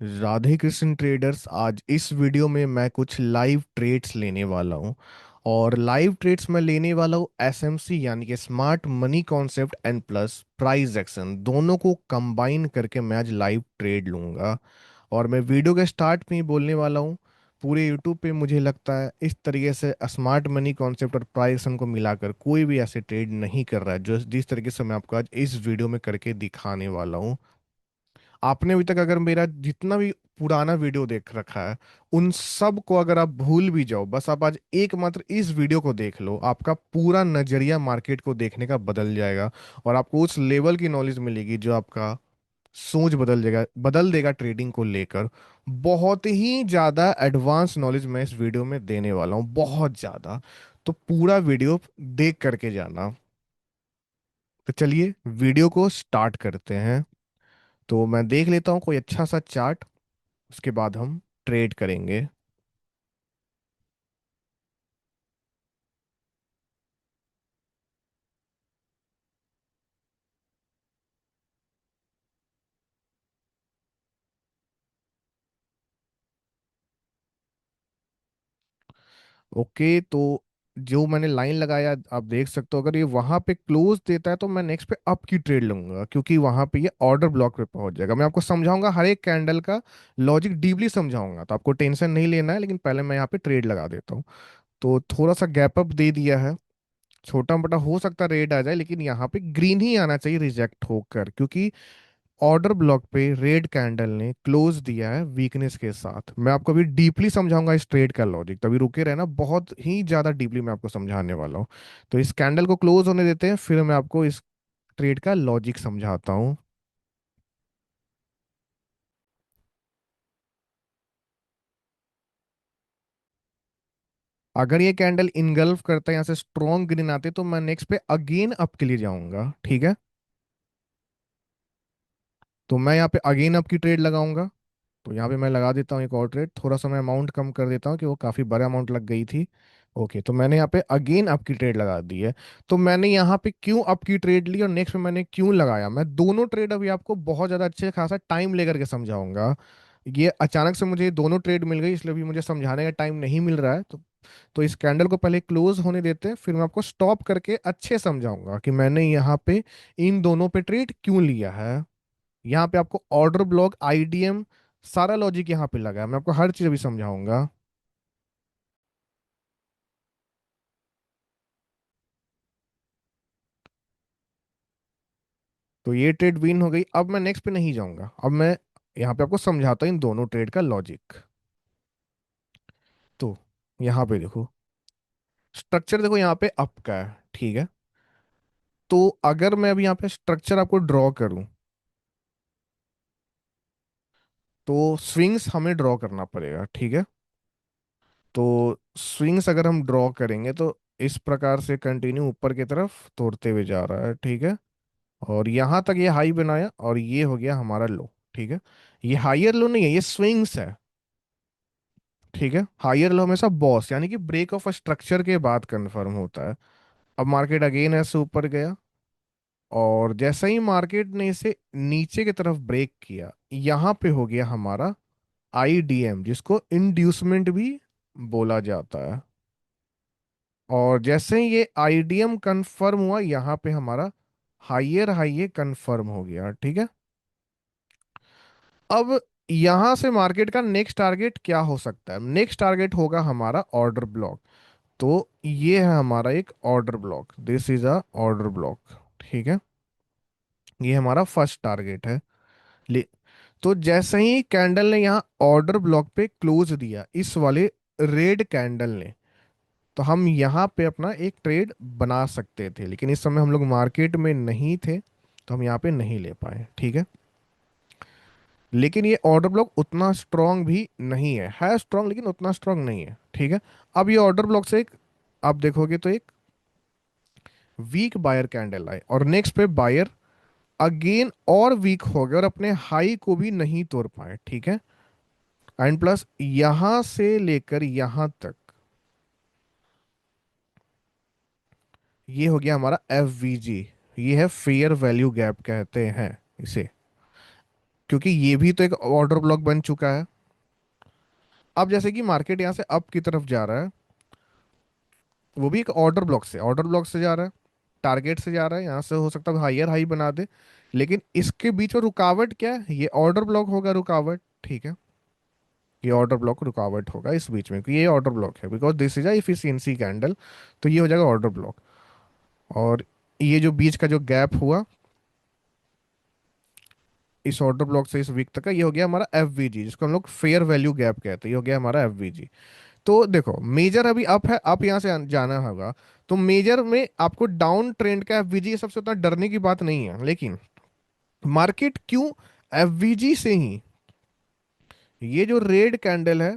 Radhe Krishna traders. आज इस video में मैं कुछ लाइव ट्रेड्स लेने वाला हूं। और लाइव ट्रेड्स मैं लेने वाला हूं एसएमसी यानी कि smart money concept and plus price action, दोनों को कंबाइन करके मैं आज लाइव ट्रेड लूंगा। और मैं वीडियो के स्टार्ट में ही बोलने वाला हूं, पूरे यूट्यूब पे मुझे लगता है इस तरीके से स्मार्ट मनी कॉन्सेप्ट और प्राइस एक्शन को मिलाकर कोई भी ऐसे ट्रेड नहीं कर रहा है जो जिस तरीके से मैं आपको आज इस वीडियो में करके दिखाने वाला हूं। आपने अभी तक अगर मेरा जितना भी पुराना वीडियो देख रखा है, उन सब को अगर आप भूल भी जाओ, बस आप आज एकमात्र इस वीडियो को देख लो, आपका पूरा नजरिया मार्केट को देखने का बदल जाएगा। और आपको उस लेवल की नॉलेज मिलेगी जो आपका सोच बदल देगा ट्रेडिंग को लेकर। बहुत ही ज्यादा एडवांस नॉलेज मैं इस वीडियो में देने वाला हूँ, बहुत ज्यादा। तो पूरा वीडियो देख करके जाना। तो चलिए वीडियो को स्टार्ट करते हैं। तो मैं देख लेता हूँ कोई अच्छा सा चार्ट, उसके बाद हम ट्रेड करेंगे। ओके, तो जो मैंने लाइन लगाया आप देख सकते हो, अगर ये वहां पे क्लोज देता है तो मैं नेक्स्ट पे अप की ट्रेड लूंगा, क्योंकि वहां पे ये ऑर्डर ब्लॉक पे पहुंच जाएगा। मैं आपको समझाऊंगा, हर एक कैंडल का लॉजिक डीपली समझाऊंगा, तो आपको टेंशन नहीं लेना है। लेकिन पहले मैं यहाँ पे ट्रेड लगा देता हूँ। तो थोड़ा सा गैप अप दे दिया है, छोटा मोटा हो सकता है रेड आ जाए, लेकिन यहाँ पे ग्रीन ही आना चाहिए रिजेक्ट होकर, क्योंकि ऑर्डर ब्लॉक पे रेड कैंडल ने क्लोज दिया है वीकनेस के साथ। मैं आपको अभी डीपली समझाऊंगा इस ट्रेड का लॉजिक, तभी रुके रहना, बहुत ही ज्यादा डीपली मैं आपको समझाने वाला हूँ। तो इस कैंडल को क्लोज होने देते हैं, फिर मैं आपको इस ट्रेड का लॉजिक समझाता हूँ। अगर ये कैंडल इनगल्फ करता है, यहाँ से स्ट्रॉन्ग ग्रीन आते, तो मैं नेक्स्ट पे अगेन अप के लिए जाऊंगा, ठीक है। तो मैं यहाँ पे अगेन अप की ट्रेड लगाऊंगा। तो यहाँ पे मैं लगा देता हूँ एक और ट्रेड, थोड़ा सा मैं अमाउंट कम कर देता हूँ कि वो काफ़ी बड़ा अमाउंट लग गई थी। ओके, तो मैंने यहाँ पे अगेन अप की ट्रेड लगा दी है। तो मैंने यहाँ पे क्यों अप की ट्रेड ली और नेक्स्ट में मैंने क्यों लगाया, मैं दोनों ट्रेड अभी आपको बहुत ज़्यादा अच्छे खासा टाइम लेकर के समझाऊंगा। ये अचानक से मुझे दोनों ट्रेड मिल गई, इसलिए अभी मुझे समझाने का टाइम नहीं मिल रहा है। तो इस कैंडल को पहले क्लोज होने देते हैं, फिर मैं आपको स्टॉप करके अच्छे समझाऊंगा कि मैंने यहाँ पे इन दोनों पे ट्रेड क्यों लिया है। यहाँ पे आपको ऑर्डर ब्लॉक, आईडीएम, सारा लॉजिक यहाँ पे लगा है, मैं आपको हर चीज अभी समझाऊंगा। तो ये ट्रेड विन हो गई, अब मैं नेक्स्ट पे नहीं जाऊंगा, अब मैं यहाँ पे आपको समझाता हूँ इन दोनों ट्रेड का लॉजिक। तो यहाँ पे देखो, स्ट्रक्चर देखो यहाँ पे अप का है, ठीक है। तो अगर मैं अभी यहाँ पे स्ट्रक्चर आपको ड्रॉ करूँ, तो स्विंग्स हमें ड्रॉ करना पड़ेगा, ठीक है। तो स्विंग्स अगर हम ड्रॉ करेंगे तो इस प्रकार से कंटिन्यू ऊपर की तरफ तोड़ते हुए जा रहा है, ठीक है। और यहां तक ये हाई बनाया और ये हो गया हमारा लो, ठीक है। ये हायर लो नहीं है, ये स्विंग्स है, ठीक है। हायर लो हमेशा बॉस यानी कि ब्रेक ऑफ स्ट्रक्चर के बाद कंफर्म होता है। अब मार्केट अगेन ऐसे ऊपर गया, और जैसे ही मार्केट ने इसे नीचे की तरफ ब्रेक किया, यहां पे हो गया हमारा आईडीएम, जिसको इंड्यूसमेंट भी बोला जाता है। और जैसे ही ये आईडीएम कंफर्म हुआ, यहाँ पे हमारा हाइयर हाई कंफर्म हो गया, ठीक है। अब यहां से मार्केट का नेक्स्ट टारगेट क्या हो सकता है, नेक्स्ट टारगेट होगा हमारा ऑर्डर ब्लॉक। तो ये है हमारा एक order block, this is a order block, ठीक है। ये हमारा फर्स्ट टारगेट है। ले तो जैसे ही कैंडल ने यहाँ ऑर्डर ब्लॉक पे क्लोज दिया, इस वाले रेड कैंडल ने, तो हम यहाँ पे अपना एक ट्रेड बना सकते थे, लेकिन इस समय हम लोग मार्केट में नहीं थे, तो हम यहाँ पे नहीं ले पाए, ठीक है। लेकिन ये ऑर्डर ब्लॉक उतना स्ट्रांग भी नहीं है स्ट्रांग, लेकिन उतना स्ट्रांग नहीं है, ठीक है। अब ये ऑर्डर ब्लॉक से एक, आप देखोगे तो एक वीक बायर कैंडल आए, और नेक्स्ट पे बायर अगेन और वीक हो गए और अपने हाई को भी नहीं तोड़ पाए, ठीक है। एंड प्लस यहां से लेकर यहां तक ये हो गया हमारा एफ वी जी। ये है फेयर वैल्यू गैप कहते हैं इसे, क्योंकि ये भी तो एक ऑर्डर ब्लॉक बन चुका है। अब जैसे कि मार्केट यहाँ से अप की तरफ जा रहा है, वो भी एक ऑर्डर ब्लॉक से जा रहा है, टारगेट से जा रहा है, यहाँ से हो सकता है हायर हाई बना दे। लेकिन इसके बीच में रुकावट क्या है, ये ऑर्डर ब्लॉक होगा रुकावट, ठीक है। ये ऑर्डर ब्लॉक रुकावट होगा इस बीच में, क्योंकि ये ऑर्डर ब्लॉक है, because this is a efficiency candle. तो ये हो जाएगा ऑर्डर ब्लॉक। और ये जो बीच का जो गैप हुआ इस ऑर्डर ब्लॉक से इस वीक तक का, ये हो गया हमारा एफ जिसको हम लोग फेयर वैल्यू गैप कहते हैं, ये हो गया हमारा एफ। तो देखो मेजर अभी अप है, अप यहाँ से जाना होगा। तो मेजर में आपको डाउन ट्रेंड का एफवीजी सबसे उतना डरने की बात नहीं है, लेकिन मार्केट क्यों एफवीजी से ही, ये जो रेड कैंडल है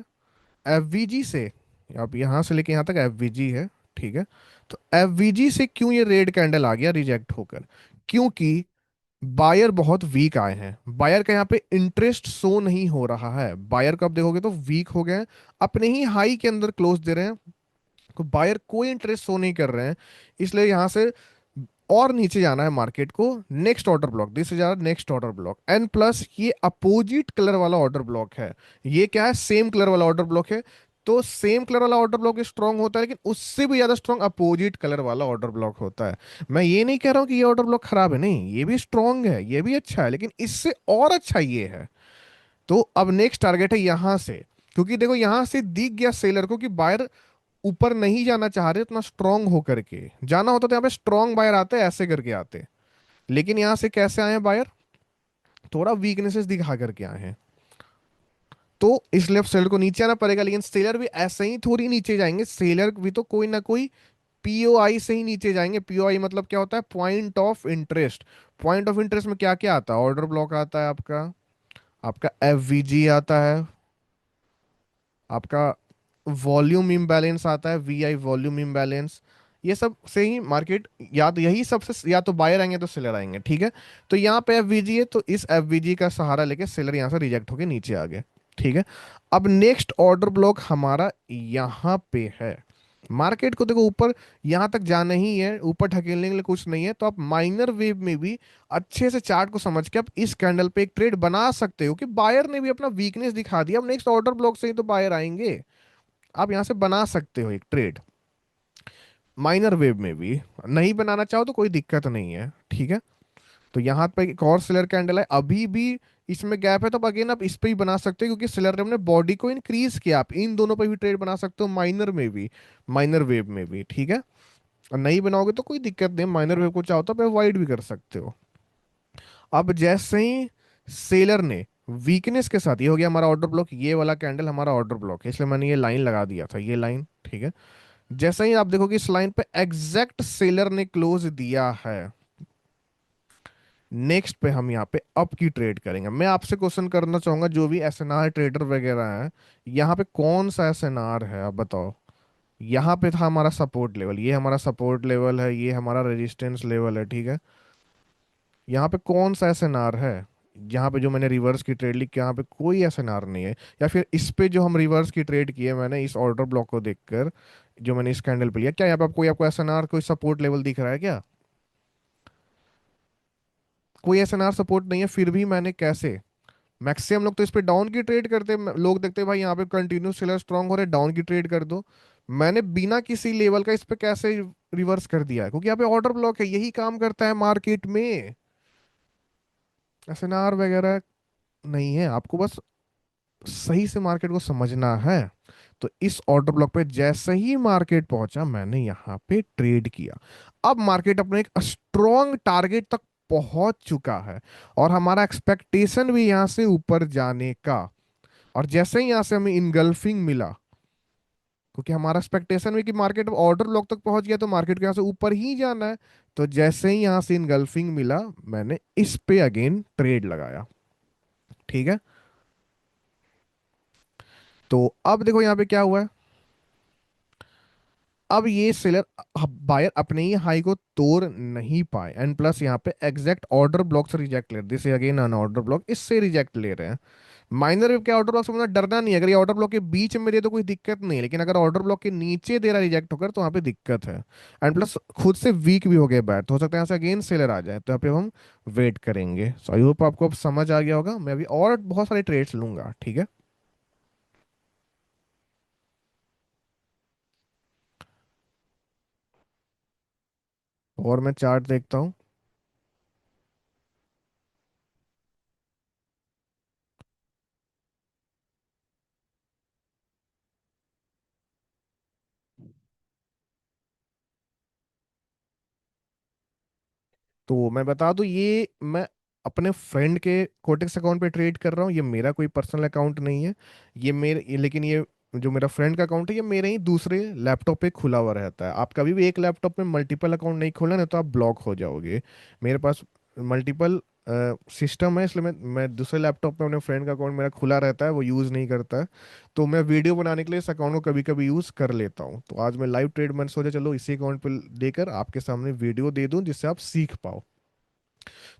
एफवीजी से, आप यहां से लेके यहां तक एफवीजी है, ठीक है। तो एफवीजी से क्यों ये रेड कैंडल आ गया रिजेक्ट होकर, क्योंकि बायर बहुत वीक आए हैं। बायर का यहाँ पे इंटरेस्ट शो नहीं हो रहा है, बायर को आप देखोगे तो वीक हो गए हैं, अपने ही हाई के अंदर क्लोज दे रहे हैं। तो बायर कोई इंटरेस्ट शो नहीं कर रहे हैं, इसलिए यहां से और नीचे जाना है मार्केट को। Next order block this is our next order block N plus, ये अपोजिट कलर वाला ऑर्डर ब्लॉक है। ये क्या है, सेम कलर वाला ऑर्डर ब्लॉक है। तो सेम कलर वाला ऑर्डर ब्लॉक स्ट्रांग होता है, लेकिन उससे भी ज्यादा स्ट्रांग अपोजिट कलर वाला ऑर्डर ब्लॉक होता है। मैं ये नहीं कह रहा हूं कि ये ऑर्डर ब्लॉक खराब है, नहीं, ये भी स्ट्रांग है, ये भी अच्छा है, लेकिन इससे और अच्छा ये है। तो अब नेक्स्ट टारगेट है यहां से, क्योंकि देखो यहां से दिख गया सेलर को कि बायर ऊपर नहीं जाना चाह रहे इतना स्ट्रांग होकर के। जाना होता तो यहाँ पे स्ट्रांग बायर आते, ऐसे करके आते। लेकिन यहां से कैसे आए हैं बायर, थोड़ा वीकनेसेस दिखा करके आए हैं। तो इसलिए अब सेलर को नीचे आना पड़ेगा, लेकिन सेलर भी ऐसे ही थोड़ी नीचे जाएंगे, सेलर भी तो कोई ना कोई पीओआई से ही नीचे जाएंगे। पीओआई मतलब क्या होता है, point of interest. Point of interest में क्या क्या आता है, ऑर्डर ब्लॉक आता है आपका, आपका एफवीजी आता है, आपका वॉल्यूम इम्बैलेंस आता है, वीआई वॉल्यूम इम्बैलेंस। ये सब से ही मार्केट, या तो यही सबसे, या तो बायर आएंगे तो सेलर आएंगे, ठीक है। तो यहाँ पे एफवीजी है, तो इस एफवीजी का सहारा लेके सेलर यहाँ से रिजेक्ट होके नीचे आ गए, ठीक है। अब नेक्स्ट ऑर्डर ब्लॉक हमारा यहाँ पे है। मार्केट को देखो ऊपर यहाँ तक जाना ही है, ऊपर ढकेलने के लिए कुछ नहीं है, तो आप माइनर वेव में भी अच्छे से चार्ट को समझ के आप इस कैंडल पे एक ट्रेड बना सकते हो, कि बायर ने भी अपना वीकनेस दिखा दिया, अब नेक्स्ट ऑर्डर ब्लॉक से ही तो बायर आएंगे। आप यहां से बना सकते हो एक ट्रेड माइनर वेव में भी। नहीं बनाना चाहो तो कोई दिक्कत नहीं है, ठीक है। तो यहाँ पे एक और सेलर कैंडल है, अभी भी इसमें गैप है, तो अगेन आप इस पे ही बना सकते हो, क्योंकि सेलर ने अपने बॉडी को इंक्रीज किया। आप इन दोनों पे भी ट्रेड बना सकते हो, माइनर में भी, माइनर वेव में भी, ठीक है। और नहीं बनाओगे तो कोई दिक्कत नहीं, माइनर वेव को चाहो तो आप अवॉइड भी कर सकते हो। अब जैसे ही सेलर ने वीकनेस के साथ, ये हो गया हमारा ऑर्डर ब्लॉक, ये वाला कैंडल हमारा ऑर्डर ब्लॉक है, इसलिए मैंने ये लाइन लगा दिया था, ये लाइन, ठीक है। जैसे ही आप देखोगे इस लाइन पे एग्जैक्ट सेलर ने क्लोज दिया है, नेक्स्ट पे हम यहाँ पे अप की ट्रेड करेंगे। मैं आपसे क्वेश्चन करना चाहूंगा, जो भी एसएनआर ट्रेडर वगैरह है, यहाँ पे कौन सा एसएनआर है आप बताओ। यहाँ पे था हमारा सपोर्ट लेवल, ये हमारा सपोर्ट लेवल है, ये हमारा रेजिस्टेंस लेवल है, ठीक है। यहाँ पे कौन सा एसएनआर है, यहाँ पे जो मैंने रिवर्स की ट्रेड ली, क्या यहाँ पे कोई एसएनआर नहीं है। या फिर इस पे जो हम रिवर्स की ट्रेड किए मैंने इस ऑर्डर ब्लॉक को देखकर, जो मैंने इस कैंडल पे लिया, क्या यहाँ पे कोई आपको एसएनआर कोई सपोर्ट लेवल दिख रहा है क्या, कोई एसएनआर सपोर्ट नहीं है। फिर भी मैंने कैसे, मैक्सिमम लोग तो इस पे डाउन की ट्रेड करते हैं, लोग देखते हैं भाई यहाँ पे कंटिन्यू सेलर स्ट्रांग हो रहे, डाउन की ट्रेड कर दो। मैंने बिना किसी लेवल का इस पे कैसे रिवर्स कर दिया है, क्योंकि यहाँ पे ऑर्डर ब्लॉक है, यही काम करता है मार्केट में। एसएनआर वगैरह नहीं है, आपको बस सही से मार्केट को समझना है। तो इस ऑर्डर ब्लॉक पे जैसे ही मार्केट पहुंचा, मैंने यहां पे ट्रेड किया। अब मार्केट अपने एक स्ट्रॉन्ग टारगेट तक पहुंच चुका है, और हमारा एक्सपेक्टेशन भी यहां से ऊपर जाने का। और जैसे ही यहां से हमें इनगल्फिंग मिला, क्योंकि हमारा एक्सपेक्टेशन भी कि मार्केट ऑर्डर ब्लॉक तक पहुंच गया, तो मार्केट को यहाँ से ऊपर ही जाना है। तो जैसे ही यहां से इनगल्फिंग मिला, मैंने इस पे अगेन ट्रेड लगाया, ठीक है। तो अब देखो यहाँ पे क्या हुआ है, अब ये सेलर, बायर अपने ही हाई को तोड़ नहीं पाए, एंड प्लस यहाँ पे एग्जैक्ट ऑर्डर ब्लॉक से रिजेक्ट ले रहे, this again an order block, इससे रिजेक्ट ले रहे हैं। माइनर क्या, ऑर्डर ब्लॉक से मतलब डरना नहीं है। अगर ये ऑर्डर ब्लॉक के बीच में दे तो कोई दिक्कत नहीं है, लेकिन अगर ऑर्डर ब्लॉक के नीचे दे रहा रिजेक्ट होकर तो वहाँ पे दिक्कत है। एंड प्लस खुद से वीक भी हो गए बैट, तो हो सकता है यहाँ से अगेन सेलर आ जाए, तो यहाँ पे हम वेट करेंगे। सो आई होप आपको अब समझ आ गया होगा। मैं अभी और बहुत सारे ट्रेड्स लूंगा, ठीक है। और मैं चार्ट देखता हूँ। तो मैं बता दूं, ये मैं अपने फ्रेंड के कोटेक्स अकाउंट पे ट्रेड कर रहा हूँ। ये मेरा कोई पर्सनल अकाउंट नहीं है। लेकिन ये जो मेरा फ्रेंड का अकाउंट है, ये मेरे ही दूसरे लैपटॉप पे खुला हुआ रहता है। आप कभी भी एक लैपटॉप में मल्टीपल अकाउंट नहीं खोलना, नहीं तो आप ब्लॉक हो जाओगे। मेरे पास मल्टीपल सिस्टम है, इसलिए मैं दूसरे लैपटॉप पे अपने फ्रेंड का अकाउंट मेरा खुला रहता है, वो यूज़ नहीं करता है। तो मैं वीडियो बनाने के लिए इस अकाउंट को कभी कभी यूज़ कर लेता हूँ। तो आज मैं लाइव ट्रेड, मैंने सोचा चलो इसी अकाउंट पे देकर आपके सामने वीडियो दे दूं, जिससे आप सीख पाओ।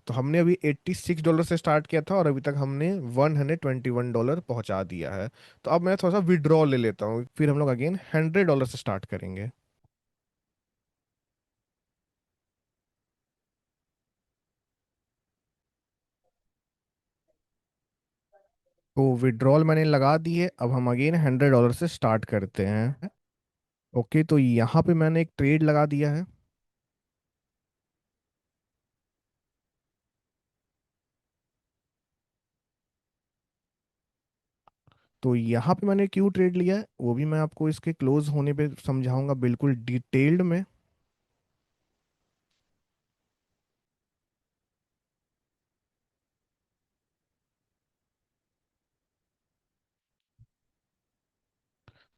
तो हमने अभी $86 से स्टार्ट किया था, और अभी तक हमने $121 पहुंचा दिया है। तो अब मैं थोड़ा सा विड्रॉ ले लेता हूँ, फिर हम लोग अगेन $100 से स्टार्ट करेंगे। तो विड्रॉल मैंने लगा दी है, अब हम अगेन $100 से स्टार्ट करते हैं। ओके, तो यहाँ पे मैंने एक ट्रेड लगा दिया है। तो यहाँ पे मैंने क्यों ट्रेड लिया है वो भी मैं आपको इसके क्लोज होने पे समझाऊंगा बिल्कुल डिटेल्ड में।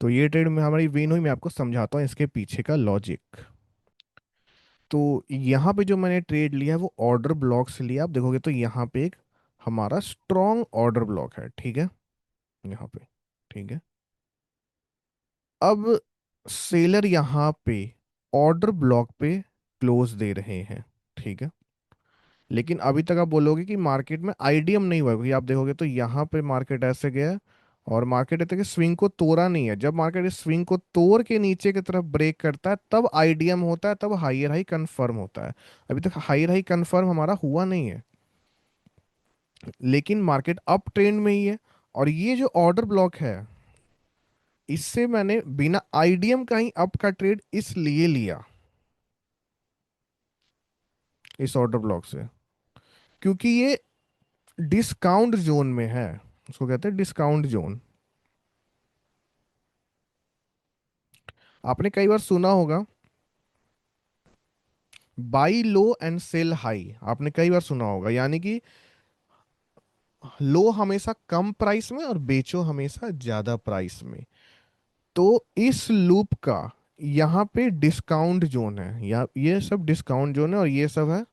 तो ये ट्रेड में हमारी विन हुई, मैं आपको समझाता हूँ इसके पीछे का लॉजिक। तो यहाँ पे जो मैंने ट्रेड लिया है वो ऑर्डर ब्लॉक से लिया। आप देखोगे तो यहाँ पे एक हमारा स्ट्रॉन्ग ऑर्डर ब्लॉक है, ठीक है, यहाँ पे, ठीक है। अब सेलर यहाँ पे ऑर्डर ब्लॉक पे क्लोज दे रहे हैं, ठीक है। लेकिन अभी तक आप बोलोगे कि मार्केट में आईडीएम नहीं हुआ, क्योंकि आप देखोगे तो यहाँ पे मार्केट ऐसे गया, और मार्केट ऐसे कि स्विंग को तोड़ा नहीं है। जब मार्केट इस स्विंग को तोड़ के नीचे की तरफ ब्रेक करता है, तब आईडीएम होता है, तब हायर हाई कंफर्म होता है। अभी तक हायर हाई कंफर्म हमारा हुआ नहीं है, लेकिन मार्केट अप ट्रेंड में ही है। और ये जो ऑर्डर ब्लॉक है, इससे मैंने बिना आईडीएम का ही अप का ट्रेड इसलिए लिया, इस ऑर्डर ब्लॉक से, क्योंकि ये डिस्काउंट जोन में है। उसको कहते हैं डिस्काउंट जोन। आपने कई बार सुना होगा buy low and sell high, आपने कई बार सुना होगा, यानी कि लो हमेशा कम प्राइस में और बेचो हमेशा ज्यादा प्राइस में। तो इस लूप का यहाँ पे डिस्काउंट जोन है, या ये सब डिस्काउंट जोन है, और ये सब है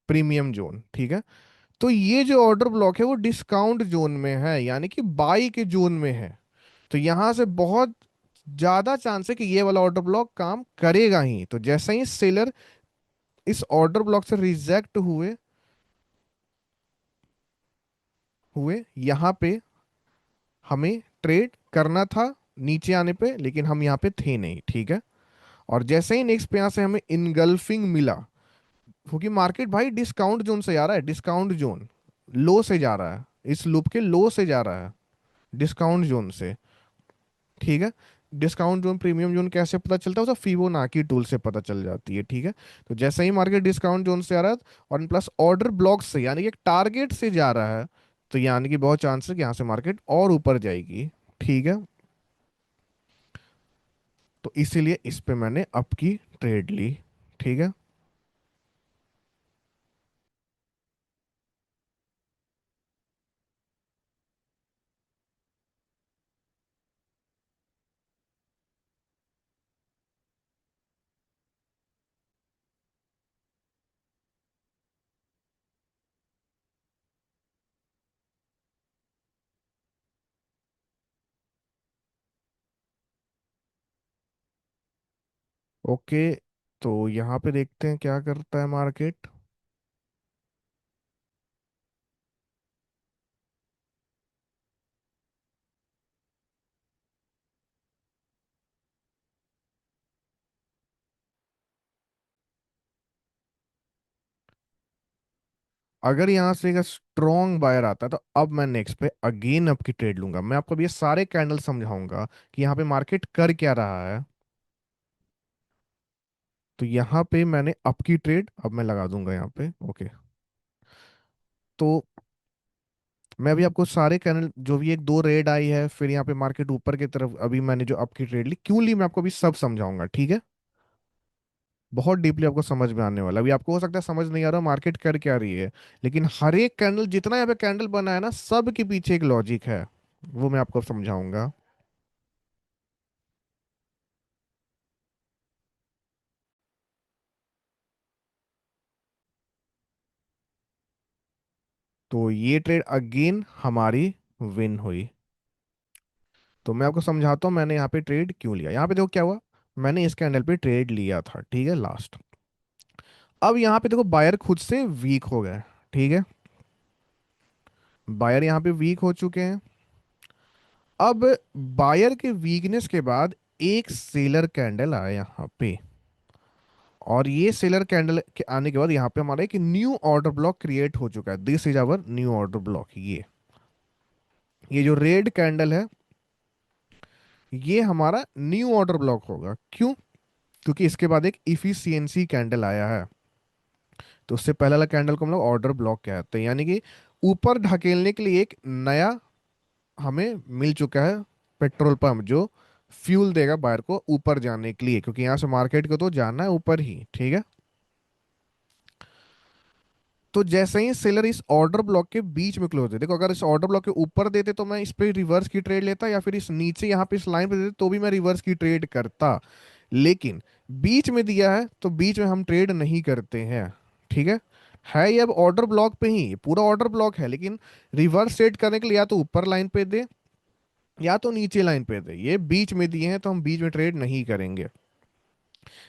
प्रीमियम जोन, ठीक है। तो ये जो ऑर्डर ब्लॉक है वो डिस्काउंट जोन में है, यानी कि बाई के जोन में है। तो यहां से बहुत ज्यादा चांस है कि ये वाला ऑर्डर ब्लॉक काम करेगा ही। तो जैसे ही सेलर इस ऑर्डर ब्लॉक से रिजेक्ट हुए हुए यहाँ पे हमें ट्रेड करना था नीचे आने पे, लेकिन हम यहाँ पे थे नहीं, ठीक है। और जैसे ही नेक्स्ट पे यहाँ से हमें इनगल्फिंग मिला, क्योंकि मार्केट भाई डिस्काउंट जोन से जा रहा है, डिस्काउंट जोन लो से जा रहा है, इस लूप के लो से जा रहा है, डिस्काउंट जोन से, ठीक है। डिस्काउंट जोन प्रीमियम जोन कैसे पता चलता है, वो फिबोनाकी टूल से पता चल जाती है, ठीक है। तो जैसे ही मार्केट डिस्काउंट जोन से आ रहा है और प्लस ऑर्डर ब्लॉक से, यानी कि एक टारगेट से जा रहा है, तो यानी कि बहुत चांस है कि यहाँ से मार्केट और ऊपर जाएगी, ठीक है। तो इसीलिए इस पे मैंने अप की ट्रेड ली, ठीक है। ओके, तो यहाँ पे देखते हैं क्या करता है मार्केट। अगर यहाँ से एक स्ट्रॉन्ग बायर आता है तो अब मैं नेक्स्ट पे अगेन अप की ट्रेड लूंगा। मैं आपको अभी ये सारे कैंडल समझाऊंगा कि यहाँ पे मार्केट कर क्या रहा है। तो यहाँ पे मैंने अप की ट्रेड अब मैं लगा दूंगा यहाँ पे। ओके। तो मैं अभी आपको सारे कैंडल जो भी एक दो रेड आई है, फिर यहाँ पे मार्केट ऊपर की तरफ अभी मैंने जो अप की ट्रेड ली क्यों ली, मैं आपको अभी सब समझाऊंगा, ठीक है। बहुत डीपली आपको समझ में आने वाला। अभी आपको हो सकता है समझ नहीं आ रहा मार्केट कर क्या रही है, लेकिन हर एक कैंडल जितना यहाँ पे कैंडल बना है ना, सब के पीछे एक लॉजिक है, वो मैं आपको समझाऊंगा। तो ये ट्रेड अगेन हमारी विन हुई। तो मैं आपको समझाता हूँ मैंने यहाँ पे ट्रेड क्यों लिया। यहाँ पे देखो क्या हुआ, मैंने इस कैंडल पे ट्रेड लिया था, ठीक है, लास्ट। अब यहाँ पे देखो बायर खुद से वीक हो गए, ठीक है, बायर यहाँ पे वीक हो चुके हैं। अब बायर के वीकनेस के बाद एक सेलर कैंडल आया यहाँ पे, और ये सेलर कैंडल के आने के बाद यहाँ पे हमारा एक न्यू ऑर्डर ब्लॉक क्रिएट हो चुका है। This is our new order block. ये जो रेड कैंडल है, ये हमारा न्यू ऑर्डर ब्लॉक होगा। क्यों? क्योंकि इसके बाद एक इफिशियंसी कैंडल आया है। तो उससे पहले वाला कैंडल को हम लोग ऑर्डर ब्लॉक कहते हैं, यानी कि ऊपर ढकेलने के लिए एक नया हमें मिल चुका है पेट्रोल पंप, जो फ्यूल देगा बायर को ऊपर जाने के लिए, क्योंकि यहाँ से मार्केट को तो जाना है ऊपर ही, ठीक है। तो जैसे ही सेलर इस ऑर्डर ब्लॉक के बीच में क्लोज दे, देखो अगर इस ऑर्डर ब्लॉक के ऊपर देते तो मैं इस पे रिवर्स की ट्रेड लेता, या फिर इस नीचे यहाँ पे इस लाइन पे देते तो भी मैं रिवर्स की ट्रेड करता। लेकिन बीच में दिया है तो बीच में हम ट्रेड नहीं करते हैं, ठीक है ये अब ऑर्डर ब्लॉक पे ही, पूरा ऑर्डर ब्लॉक है, लेकिन रिवर्स ट्रेड करने के लिए या तो ऊपर लाइन पे दे या तो नीचे लाइन पे दे, ये बीच में दिए हैं तो हम बीच में ट्रेड नहीं करेंगे।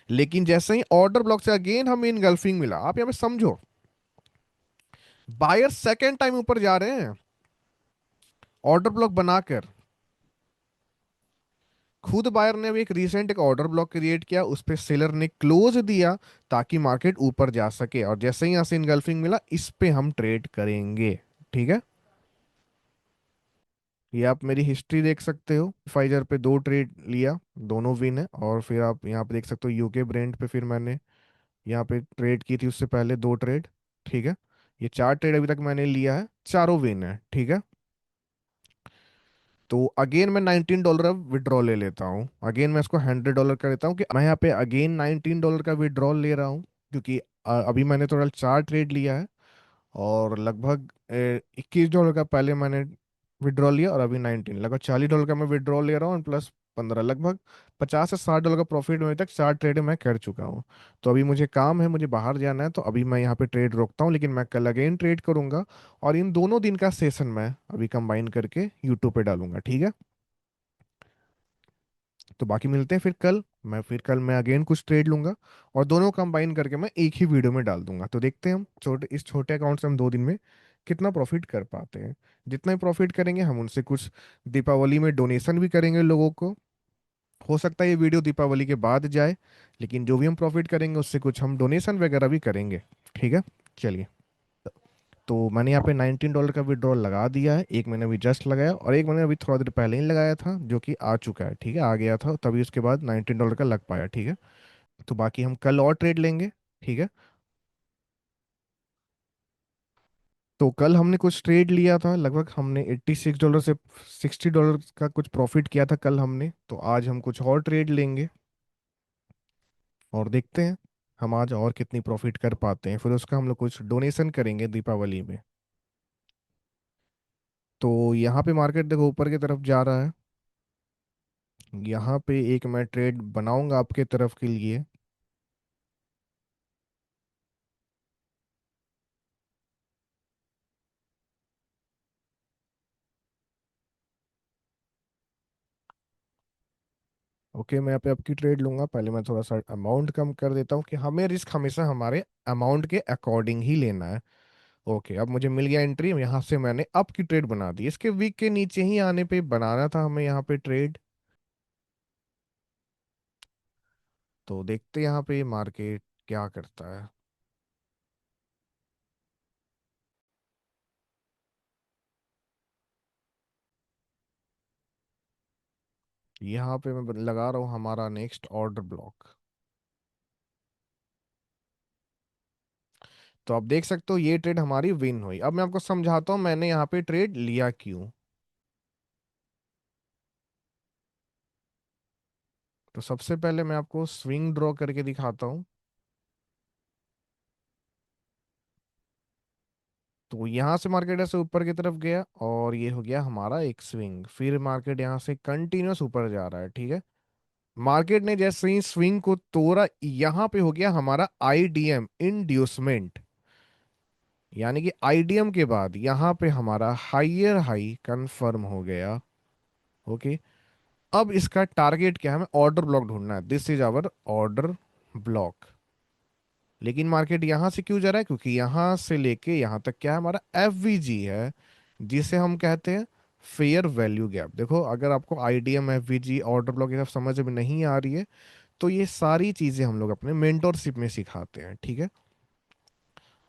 लेकिन जैसे ही ऑर्डर ब्लॉक से अगेन हमें इनगल्फिंग मिला, आप यहाँ पे समझो, बायर सेकेंड टाइम ऊपर जा रहे हैं ऑर्डर ब्लॉक बनाकर। खुद बायर ने भी एक रिसेंट एक ऑर्डर ब्लॉक क्रिएट किया, उस पे सेलर ने क्लोज दिया ताकि मार्केट ऊपर जा सके, और जैसे ही यहां से इनगल्फिंग मिला इस पे हम ट्रेड करेंगे, ठीक है। ये आप मेरी हिस्ट्री देख सकते हो, फाइजर पे दो ट्रेड लिया, दोनों विन है। और फिर आप यहाँ पे देख सकते हो यूके ब्रेंड पे फिर मैंने यहाँ पे ट्रेड की थी उससे पहले दो ट्रेड, ठीक है। ये चार ट्रेड अभी तक मैंने लिया है, चारों विन है, ठीक है। तो अगेन मैं $19 अब विड्रॉ ले लेता हूँ, अगेन मैं इसको $100 कर देता हूँ कि मैं यहाँ पे अगेन $19 का विड्रॉल ले रहा हूँ, क्योंकि अभी मैंने टोटल चार ट्रेड लिया है, और लगभग $21 का पहले मैंने विड्रॉल लिया, और अभी 19, लगभग $40 का मैं विड्रॉल ले रहा हूँ, प्लस 15, लगभग $50 से $60 का प्रॉफिट में अभी तक चार ट्रेड मैं कर चुका हूँ। तो अभी मुझे काम है, मुझे बाहर जाना है, तो अभी मैं यहाँ पे ट्रेड रोकता हूँ, लेकिन मैं कल अगेन ट्रेड करूंगा, और इन दोनों दिन का सेशन मैं अभी कंबाइन करके यूट्यूब पे डालूंगा, ठीक है। तो बाकी मिलते हैं फिर कल। मैं अगेन कुछ ट्रेड लूंगा, और दोनों कंबाइन करके मैं एक ही वीडियो में डाल दूंगा। तो देखते हैं हम इस छोटे अकाउंट से हम 2 दिन में कितना प्रॉफिट कर पाते हैं। जितना ही प्रॉफिट करेंगे हम उनसे कुछ दीपावली में डोनेशन भी करेंगे लोगों को। हो सकता है ये वीडियो दीपावली के बाद जाए, लेकिन जो भी हम प्रॉफिट करेंगे उससे कुछ हम डोनेशन वगैरह भी करेंगे, ठीक है। चलिए। तो मैंने यहाँ पे $19 का विड्रॉल लगा दिया है, एक मैंने अभी जस्ट लगाया, और एक मैंने अभी थोड़ा देर पहले ही लगाया था जो कि आ चुका है, ठीक है, आ गया था, तभी उसके बाद $19 का लग पाया, ठीक है। तो बाकी हम कल और ट्रेड लेंगे, ठीक है। तो कल हमने कुछ ट्रेड लिया था, लगभग हमने $86 से $60 का कुछ प्रॉफिट किया था कल हमने। तो आज हम कुछ और ट्रेड लेंगे, और देखते हैं हम आज और कितनी प्रॉफिट कर पाते हैं, फिर उसका हम लोग कुछ डोनेशन करेंगे दीपावली में। तो यहाँ पे मार्केट देखो ऊपर की तरफ जा रहा है, यहाँ पे एक मैं ट्रेड बनाऊंगा आपके तरफ के लिए। ओके, मैं यहाँ पे आपकी ट्रेड लूंगा, पहले मैं थोड़ा सा अमाउंट कम कर देता हूँ कि हमें रिस्क हमेशा हमारे अमाउंट के अकॉर्डिंग ही लेना है। ओके, अब मुझे मिल गया एंट्री, यहाँ से मैंने अप की ट्रेड बना दी, इसके वीक के नीचे ही आने पे बनाना था हमें यहाँ पे ट्रेड। तो देखते हैं यहाँ पे मार्केट क्या करता है। यहाँ पे मैं लगा रहा हूँ हमारा नेक्स्ट ऑर्डर ब्लॉक। तो आप देख सकते हो ये ट्रेड हमारी विन हुई। अब मैं आपको समझाता हूँ मैंने यहाँ पे ट्रेड लिया क्यों। तो सबसे पहले मैं आपको स्विंग ड्रॉ करके दिखाता हूँ। तो यहाँ से मार्केट ऐसे ऊपर की तरफ गया और ये हो गया हमारा एक स्विंग, फिर मार्केट यहाँ से कंटिन्यूस ऊपर जा रहा है, ठीक है। मार्केट ने जैसे ही स्विंग को तोड़ा, यहाँ पे हो गया हमारा आईडीएम इंड्यूसमेंट, यानी कि आईडीएम के बाद यहाँ पे हमारा हाइयर हाई कंफर्म हो गया। ओके। अब इसका टारगेट क्या है, हमें ऑर्डर ब्लॉक ढूंढना है। This is our order block. लेकिन मार्केट यहां से क्यों जा रहा है, क्योंकि यहां से लेके यहां तक क्या है, हमारा एफवीजी है, जिसे हम कहते हैं फेयर वैल्यू गैप। देखो अगर आपको आईडीएम एफवीजी ऑर्डर ब्लॉक ये सब समझ में नहीं आ रही है, तो ये सारी चीजें हम लोग अपने मेंटोरशिप में सिखाते हैं, ठीक है।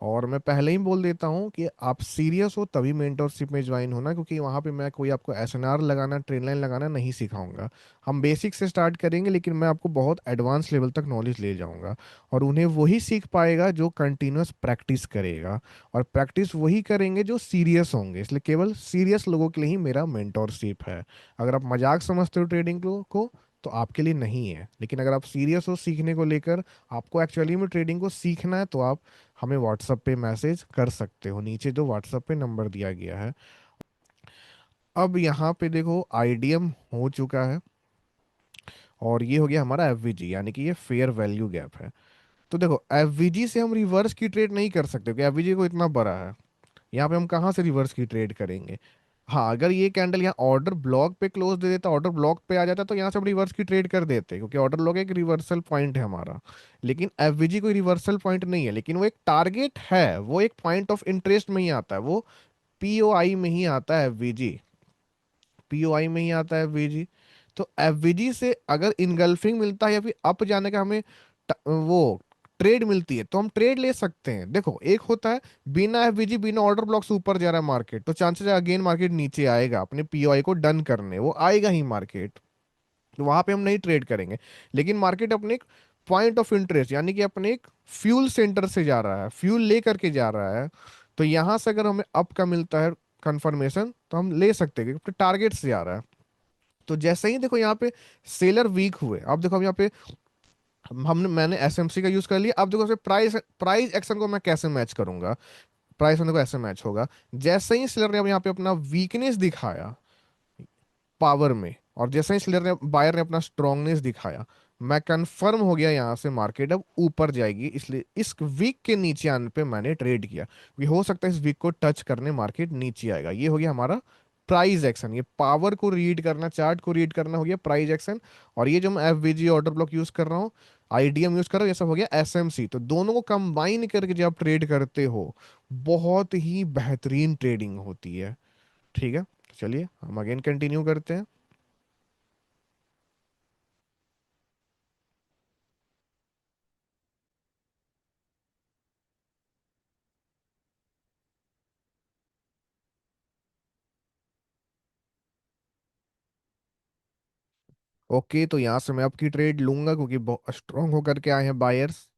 और मैं पहले ही बोल देता हूँ कि आप सीरियस हो तभी मेंटोरशिप में ज्वाइन होना, क्योंकि वहाँ पे मैं कोई आपको एसएनआर लगाना, ट्रेन लाइन लगाना नहीं सिखाऊंगा। हम बेसिक से स्टार्ट करेंगे, लेकिन मैं आपको बहुत एडवांस लेवल तक नॉलेज ले जाऊंगा। और उन्हें वही सीख पाएगा जो कंटिन्यूस प्रैक्टिस करेगा, और प्रैक्टिस वही करेंगे जो सीरियस होंगे। इसलिए केवल सीरियस लोगों के लिए ही मेरा मेंटोरशिप है। अगर आप मजाक समझते हो ट्रेडिंग को तो आपके लिए नहीं है। लेकिन अगर आप सीरियस हो सीखने को लेकर, आपको एक्चुअली में ट्रेडिंग को सीखना है, तो आप हमें व्हाट्सएप पे मैसेज कर सकते हो, नीचे जो व्हाट्सएप पे नंबर दिया गया है। अब यहाँ पे देखो आईडीएम हो चुका है, और ये हो गया हमारा एफवीजी, यानी कि ये फेयर वैल्यू गैप है। तो देखो एफवीजी से हम रिवर्स की ट्रेड नहीं कर सकते, क्योंकि एफवीजी को इतना बड़ा है। यहाँ पे हम कहाँ से रिवर्स की ट्रेड करेंगे। हाँ, अगर ये कैंडल यहाँ ऑर्डर ब्लॉक पे क्लोज दे देता, ऑर्डर ब्लॉक पे आ जाता, तो यहाँ से हम रिवर्स की ट्रेड कर देते, क्योंकि ऑर्डर ब्लॉक एक रिवर्सल पॉइंट है हमारा। लेकिन एफवीजी कोई रिवर्सल पॉइंट नहीं है, लेकिन वो एक टारगेट है, वो एक पॉइंट ऑफ इंटरेस्ट में ही आता है, वो पीओआई में ही आता है एफवीजी, पीओआई में ही आता है एफवीजी। तो एफवीजी से अगर इनगल्फिंग मिलता है या फिर अप जाने का हमें वो ट्रेड मिलती है, तो हम ट्रेड ले सकते हैं। देखो एक होता है बिना एफवीजी बिना ऑर्डर ब्लॉक से ऊपर जा रहा है मार्केट, तो चांसेस है अगेन मार्केट नीचे आएगा अपने पीओआई को डन करने, वो आएगा ही मार्केट, तो वहां पे हम नहीं ट्रेड करेंगे। लेकिन मार्केट अपने एक पॉइंट ऑफ इंटरेस्ट, यानी कि अपने एक फ्यूल सेंटर से जा रहा है, फ्यूल ले करके जा रहा है, तो यहां से अगर हमें अप का मिलता है कंफर्मेशन, तो हम ले सकते हैं, क्योंकि टारगेट से जा रहा है। तो जैसे ही देखो यहाँ पे सेलर वीक हुए, अब देखो अब यहाँ पे हमने मैंने एसएमसी का यूज कर लिया। अब देखो प्राइस प्राइस एक्शन को मैं कैसे मैच करूंगा, प्राइस को ऐसे मैच होगा, जैसे ही सेलर ने अब यहाँ पे अपना वीकनेस दिखाया पावर में, और जैसे ही सेलर ने बायर ने अपना स्ट्रांगनेस दिखाया, मैं कंफर्म हो गया यहाँ से मार्केट अब ऊपर जाएगी। इसलिए इस वीक के नीचे आने पे मैंने ट्रेड किया, क्योंकि हो सकता है इस वीक को टच करने मार्केट नीचे आएगा। ये हो गया हमारा प्राइस एक्शन, ये पावर को रीड करना, चार्ट को रीड करना हो गया प्राइस एक्शन। और ये जो मैं एफवीजी ऑर्डर ब्लॉक यूज कर रहा हूँ, आईडीएम यूज कर रहा हूँ, ये सब हो गया एसएमसी। तो दोनों को कंबाइन करके जब आप ट्रेड करते हो, बहुत ही बेहतरीन ट्रेडिंग होती है, ठीक है। चलिए हम अगेन कंटिन्यू करते हैं। ओके, तो यहाँ से मैं आपकी ट्रेड लूंगा, क्योंकि बहुत स्ट्रांग होकर के आए हैं बायर्स।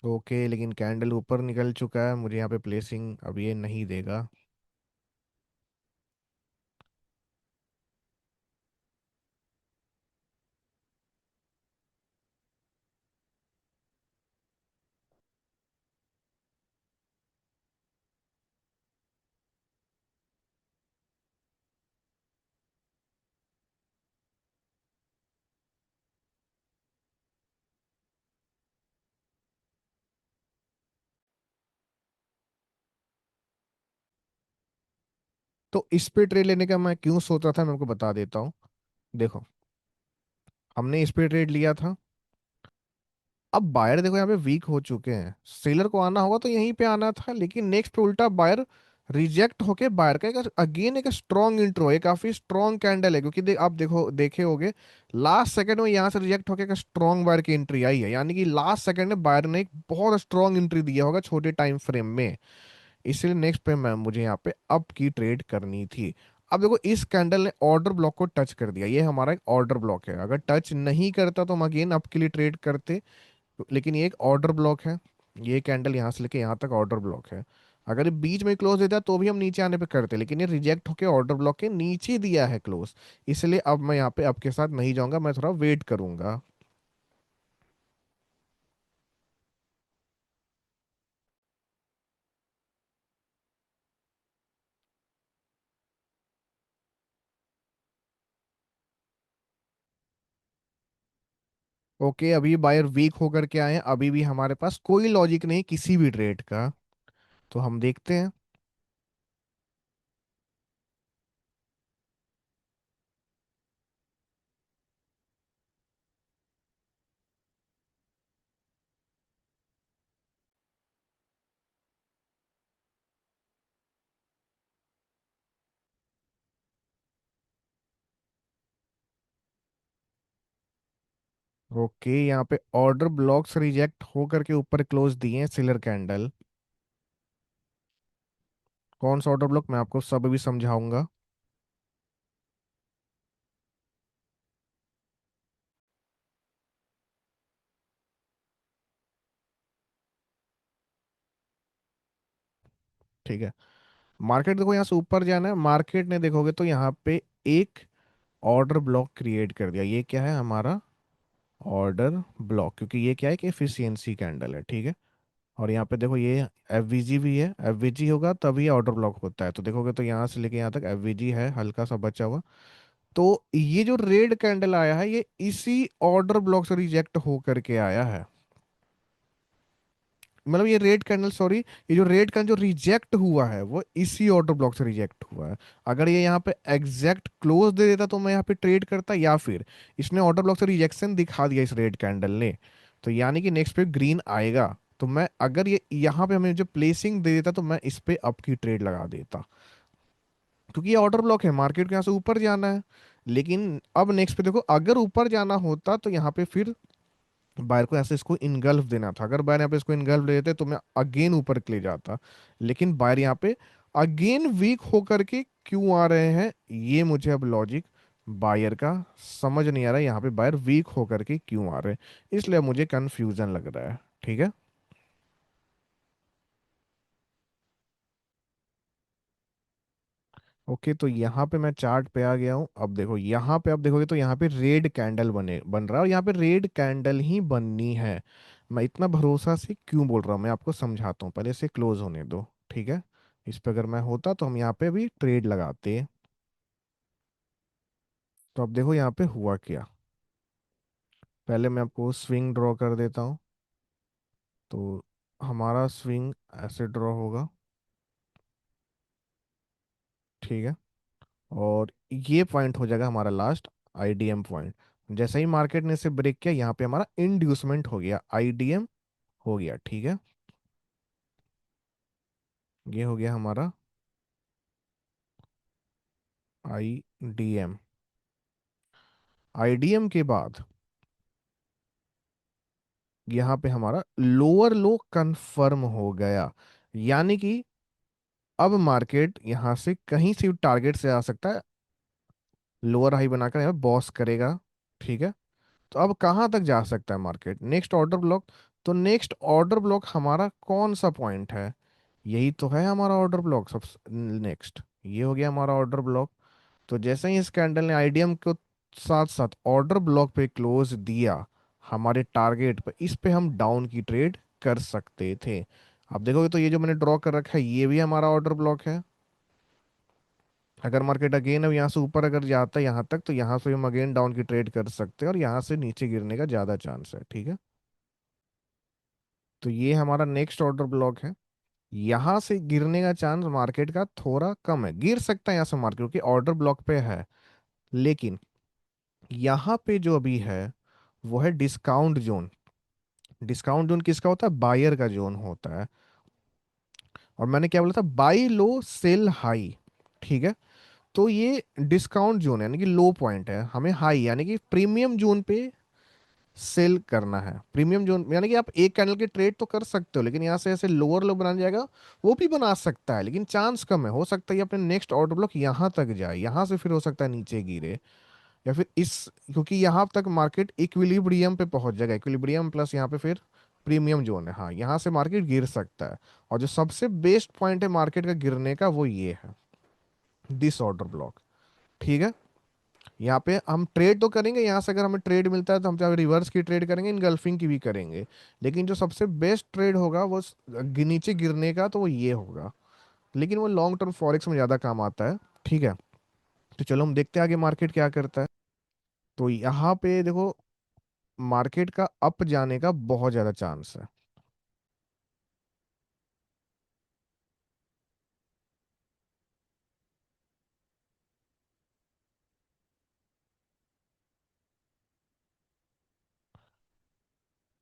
ओके, लेकिन कैंडल ऊपर निकल चुका है, मुझे यहाँ पे प्लेसिंग अब ये नहीं देगा। तो इस पे ट्रेड लेने का मैं क्यों सोच रहा था, मैं आपको बता देता हूँ। देखो हमने इस पे ट्रेड लिया था, अब बायर देखो यहाँ पे वीक हो चुके हैं, सेलर को आना होगा तो यहीं पे आना था, लेकिन नेक्स्ट पे उल्टा बायर रिजेक्ट होके बायर का एक अगेन एक स्ट्रॉन्ग इंट्रो है, काफी स्ट्रॉन्ग कैंडल है, क्योंकि आप देखो देखे होगे लास्ट सेकंड में यहाँ से रिजेक्ट होके एक स्ट्रॉन्ग बायर की एंट्री आई है, यानी कि लास्ट सेकंड में बायर ने एक बहुत स्ट्रॉन्ग एंट्री दिया होगा छोटे टाइम फ्रेम में। इसलिए नेक्स्ट पे मैं मुझे यहाँ पे अप की ट्रेड करनी थी। अब देखो इस कैंडल ने ऑर्डर ब्लॉक को टच कर दिया, ये हमारा एक ऑर्डर ब्लॉक है। अगर टच नहीं करता तो हम अगेन अप के लिए ट्रेड करते, लेकिन ये एक ऑर्डर ब्लॉक है। ये कैंडल यहाँ से लेके यहाँ तक ऑर्डर ब्लॉक है। अगर ये बीच में क्लोज देता तो भी हम नीचे आने पे करते, लेकिन ये रिजेक्ट होके ऑर्डर ब्लॉक के नीचे दिया है क्लोज। इसलिए अब मैं यहाँ पे आपके साथ नहीं जाऊंगा, मैं थोड़ा वेट करूंगा। ओके, अभी बायर वीक होकर के आए हैं, अभी भी हमारे पास कोई लॉजिक नहीं किसी भी ट्रेड का। तो हम देखते हैं। ओके, यहाँ पे ऑर्डर ब्लॉक्स रिजेक्ट होकर के ऊपर क्लोज दिए हैं सिलर कैंडल। कौन सा ऑर्डर ब्लॉक, मैं आपको सब भी समझाऊंगा। ठीक है, मार्केट देखो यहाँ से ऊपर जाना है, मार्केट ने देखोगे तो यहाँ पे एक ऑर्डर ब्लॉक क्रिएट कर दिया। ये क्या है हमारा ऑर्डर ब्लॉक, क्योंकि ये क्या है कि एफिशिएंसी कैंडल है, ठीक है। और यहाँ पे देखो ये एफवीजी भी है, एफवीजी होगा तभी ऑर्डर ब्लॉक होता है। तो देखोगे तो यहाँ से लेके यहाँ तक एफवीजी है, हल्का सा बचा हुआ। तो ये जो रेड कैंडल आया है ये इसी ऑर्डर ब्लॉक से रिजेक्ट हो करके आया है। मतलब ये रेड कैंडल, सॉरी, ये जो रेड कैंडल जो रिजेक्ट हुआ है वो इसी ऑर्डर ब्लॉक से रिजेक्ट हुआ है। अगर ये यहाँ पे एग्जैक्ट क्लोज दे देता तो मैं यहाँ पे ट्रेड करता, या फिर इसने ऑर्डर ब्लॉक से रिजेक्शन दिखा दिया इस रेड कैंडल ने, तो यानी कि नेक्स्ट पे ग्रीन आएगा। तो मैं अगर ये यहाँ पे हमें जो प्लेसिंग दे देता तो मैं इस पे अप की ट्रेड लगा देता, क्योंकि ये ऑर्डर ब्लॉक है, मार्केट को यहाँ से ऊपर जाना है। लेकिन अब नेक्स्ट पे देखो, अगर ऊपर जाना होता तो यहाँ पे फिर बायर को ऐसे इसको इनगल्फ देना था। अगर बायर यहाँ पे इसको इनगल्फ दे देते तो मैं अगेन ऊपर के लिए जाता। लेकिन बायर यहाँ पे अगेन वीक होकर के क्यों आ रहे हैं, ये मुझे अब लॉजिक बायर का समझ नहीं आ रहा है। यहाँ पे बायर वीक होकर के क्यों आ रहे हैं, इसलिए अब मुझे कंफ्यूजन लग रहा है। ठीक है। ओके, तो यहाँ पे मैं चार्ट पे आ गया हूँ। अब देखो यहाँ पे, अब देखोगे तो यहाँ पे रेड कैंडल बन रहा है, और यहाँ पे रेड कैंडल ही बननी है। मैं इतना भरोसा से क्यों बोल रहा हूँ मैं आपको समझाता हूँ, पहले से क्लोज होने दो। ठीक है, इस पे अगर मैं होता तो हम यहाँ पे भी ट्रेड लगाते। तो अब देखो यहाँ पे हुआ क्या। पहले मैं आपको स्विंग ड्रॉ कर देता हूँ। तो हमारा स्विंग ऐसे ड्रॉ होगा, ठीक है। और ये पॉइंट हो जाएगा हमारा लास्ट आईडीएम पॉइंट। जैसे ही मार्केट ने इसे ब्रेक किया, यहाँ पे हमारा इंड्यूसमेंट हो गया, आईडीएम हो गया, ठीक है। ये हो गया हमारा आईडीएम। आईडीएम के बाद यहाँ पे हमारा लोअर लो कंफर्म हो गया, यानी कि अब मार्केट यहाँ से कहीं से भी टारगेट से आ सकता है, लोअर हाई बनाकर यहाँ बॉस करेगा, ठीक है। तो अब कहाँ तक जा सकता है मार्केट, नेक्स्ट ऑर्डर ब्लॉक। तो नेक्स्ट ऑर्डर ब्लॉक हमारा कौन सा पॉइंट है, यही तो है हमारा ऑर्डर ब्लॉक सब। नेक्स्ट ये हो गया हमारा ऑर्डर ब्लॉक। तो जैसे ही इस कैंडल ने आईडीएम को साथ साथ ऑर्डर ब्लॉक पे क्लोज दिया हमारे टारगेट पे, इस पे हम डाउन की ट्रेड कर सकते थे। अब देखोगे तो ये जो मैंने ड्रॉ कर रखा है ये भी हमारा ऑर्डर ब्लॉक है। अगर मार्केट अगेन अब यहाँ से ऊपर अगर जाता है यहाँ तक, तो यहाँ से हम अगेन डाउन की ट्रेड कर सकते हैं, और यहाँ से नीचे गिरने का ज़्यादा चांस है, ठीक है। तो ये हमारा नेक्स्ट ऑर्डर ब्लॉक है। यहाँ से गिरने का चांस मार्केट का थोड़ा कम है, गिर सकता है यहाँ से मार्केट, क्योंकि ऑर्डर ब्लॉक पे है। लेकिन यहाँ पे जो अभी है वो है डिस्काउंट जोन। डिस्काउंट जोन किसका होता है, बायर का जोन होता है। और मैंने क्या बोला था, बाई लो सेल हाई, ठीक है। तो ये डिस्काउंट जोन है, यानी कि लो पॉइंट है, हमें हाई यानी कि प्रीमियम जोन पे सेल करना है प्रीमियम जोन, यानी कि आप एक कैंडल के ट्रेड तो कर सकते हो, लेकिन यहाँ से ऐसे लोअर लो बनाने जाएगा, वो भी बना सकता है, लेकिन चांस कम है। हो सकता है ये अपने नेक्स्ट ऑर्डर ब्लॉक यहाँ तक जाए, यहाँ से फिर हो सकता है नीचे गिरे, या फिर इस, क्योंकि यहाँ तक मार्केट इक्विलिब्रियम पे पहुंच जाएगा, इक्विलिब्रियम प्लस यहाँ पे फिर प्रीमियम जोन है, हाँ यहाँ से मार्केट गिर सकता है। और जो सबसे बेस्ट पॉइंट है मार्केट का गिरने का वो ये है, दिस ऑर्डर ब्लॉक। ठीक है, यहाँ पे हम ट्रेड तो करेंगे, यहाँ से अगर हमें ट्रेड मिलता है तो हम चाहे रिवर्स की ट्रेड करेंगे, इनगल्फिंग की भी करेंगे, लेकिन जो सबसे बेस्ट ट्रेड होगा वो नीचे गिरने का, तो वो ये होगा। लेकिन वो लॉन्ग टर्म फॉरेक्स में ज़्यादा काम आता है। ठीक है, तो चलो हम देखते हैं आगे मार्केट क्या करता है। तो यहाँ पे देखो, मार्केट का अप जाने का बहुत ज़्यादा चांस है।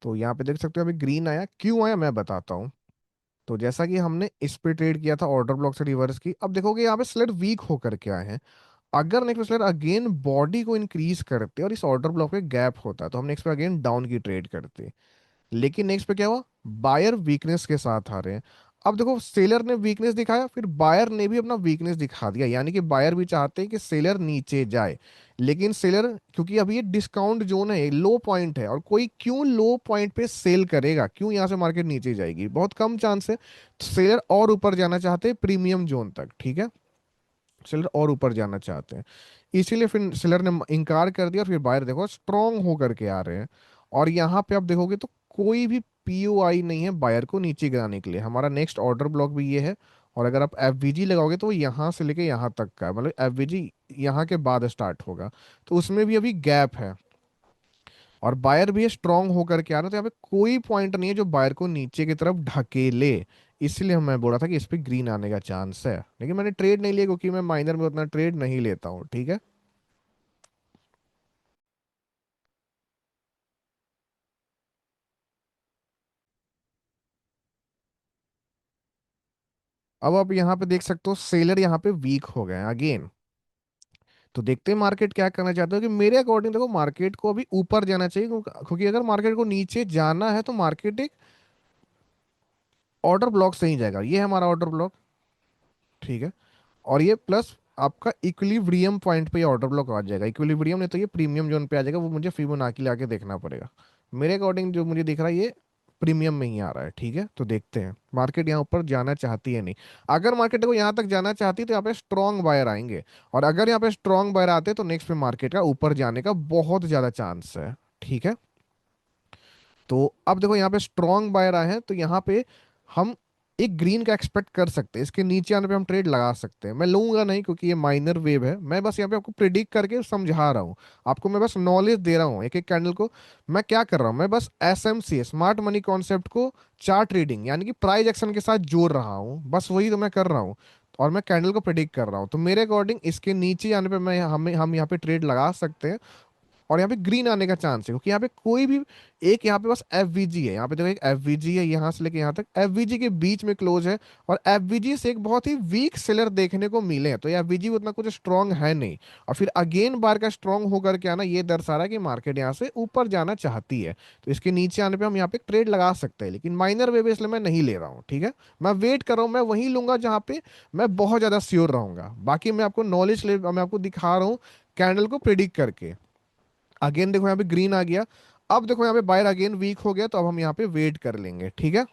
तो यहाँ पे देख सकते हो अभी ग्रीन आया, क्यों आया मैं बताता हूँ। तो जैसा कि हमने इस पे ट्रेड किया था ऑर्डर ब्लॉक से रिवर्स की, अब देखोगे यहाँ पे स्लेट वीक होकर के आए हैं। अगर नेक्स्ट पे अगेन बॉडी को इंक्रीज करते और इस ऑर्डर ब्लॉक पे गैप होता तो हम नेक्स्ट पे अगेन डाउन की ट्रेड करते। लेकिन नेक्स्ट पे क्या हुआ, बायर वीकनेस के साथ आ रहे हैं। अब देखो सेलर ने वीकनेस दिखाया, फिर बायर ने भी अपना वीकनेस दिखा दिया, यानी कि बायर भी चाहते हैं कि सेलर नीचे जाए, लेकिन सेलर, क्योंकि अभी ये डिस्काउंट जोन है, लो पॉइंट है, और कोई क्यों लो पॉइंट पे सेल करेगा, क्यों यहाँ से मार्केट नीचे जाएगी, बहुत कम चांस है। तो सेलर और ऊपर जाना चाहते हैं प्रीमियम जोन तक। ठीक है, सेलर और ऊपर जाना चाहते हैं, इसीलिए फिर सेलर ने इनकार कर दिया, और फिर बायर देखो स्ट्रांग होकर के आ रहे हैं। और यहाँ पे आप देखोगे तो कोई भी पीओआई नहीं है बायर को नीचे गिराने के लिए। हमारा नेक्स्ट ऑर्डर ब्लॉक भी ये है, और अगर आप एफवीजी लगाओगे तो वो यहाँ से लेके यहाँ तक का है, मतलब एफवीजी यहाँ के बाद स्टार्ट होगा, तो उसमें भी अभी गैप है, और बायर भी स्ट्रांग होकर के आ रहा है। तो यहाँ पे कोई पॉइंट नहीं है जो बायर को नीचे की तरफ ढकेले, इसलिए मैं बोला था कि इस पे ग्रीन आने का चांस है, लेकिन मैंने ट्रेड नहीं लिया क्योंकि मैं माइनर में उतना ट्रेड नहीं लेता हूँ। ठीक है, अब आप यहाँ पे देख सकते हो सेलर यहाँ पे वीक हो गए अगेन। तो देखते हैं मार्केट क्या करना चाहते हो, कि मेरे अकॉर्डिंग देखो मार्केट को अभी ऊपर जाना चाहिए, क्योंकि अगर मार्केट को नीचे जाना है तो मार्केट एक ऑर्डर ब्लॉक से ही जाएगा, ये है हमारा ऑर्डर ब्लॉक। ठीक है, और ये प्लस आपका इक्विलिब्रियम पॉइंट पे ये ऑर्डर ब्लॉक आ जाएगा, इक्विलिब्रियम नहीं तो ये प्रीमियम जोन पे आ जाएगा, वो मुझे फिबोनाची लाके देखना पड़ेगा। मेरे अकॉर्डिंग जो मुझे दिख रहा है ये प्रीमियम में ही आ रहा है। ठीक है, तो देखते हैं मार्केट यहाँ ऊपर जाना चाहती है नहीं। अगर मार्केट को यहाँ तक जाना चाहती है तो यहाँ पे स्ट्रॉन्ग बायर आएंगे, और अगर यहाँ पे स्ट्रॉन्ग बायर आते हैं तो नेक्स्ट पे मार्केट का ऊपर जाने का बहुत ज्यादा चांस है। ठीक है, तो अब देखो यहाँ पे स्ट्रॉन्ग बायर आए हैं, तो यहाँ पे हम एक ग्रीन का एक्सपेक्ट कर सकते हैं, इसके नीचे आने पे हम ट्रेड लगा सकते हैं। मैं लूंगा नहीं क्योंकि ये माइनर वेव है, मैं बस यहाँ पे आपको प्रिडिक्ट करके समझा रहा हूँ, आपको मैं बस नॉलेज दे रहा हूँ एक एक कैंडल को। मैं क्या कर रहा हूँ, मैं बस एसएमसी स्मार्ट मनी कॉन्सेप्ट को चार्ट ट्रेडिंग यानी कि प्राइस एक्शन के साथ जोड़ रहा हूँ, बस वही तो मैं कर रहा हूँ। और मैं कैंडल को प्रिडिक्ट कर रहा हूँ, तो मेरे अकॉर्डिंग इसके नीचे आने पे मैं हमें हम यहाँ पे ट्रेड लगा सकते हैं, और यहाँ पे ग्रीन आने का चांस है, क्योंकि यहाँ पे कोई भी एक, यहाँ पे बस एफवीजी है, यहाँ पे देखो एक एफवीजी है, यहाँ से लेके यहाँ तक एफवीजी के बीच में क्लोज है, और एफवीजी से एक बहुत ही वीक सेलर देखने को मिले हैं, तो ये एफवीजी उतना कुछ स्ट्रांग है नहीं। और फिर अगेन बार का स्ट्रांग होकर के आना ये दर्शा रहा है कि मार्केट यहाँ से ऊपर जाना चाहती है, तो इसके नीचे आने पर हम यहाँ पे ट्रेड लगा सकते हैं, लेकिन माइनर वे इसलिए मैं नहीं ले रहा हूँ। ठीक है, मैं वेट कर रहा हूँ, मैं वहीं लूंगा जहाँ पे मैं बहुत ज्यादा श्योर रहूंगा, बाकी मैं आपको नॉलेज ले, मैं आपको दिखा रहा हूँ कैंडल को प्रिडिक्ट करके। अगेन देखो यहाँ पे ग्रीन आ गया, अब देखो यहाँ पे बायर अगेन वीक हो गया, तो अब हम यहाँ पे वेट कर लेंगे। ठीक है,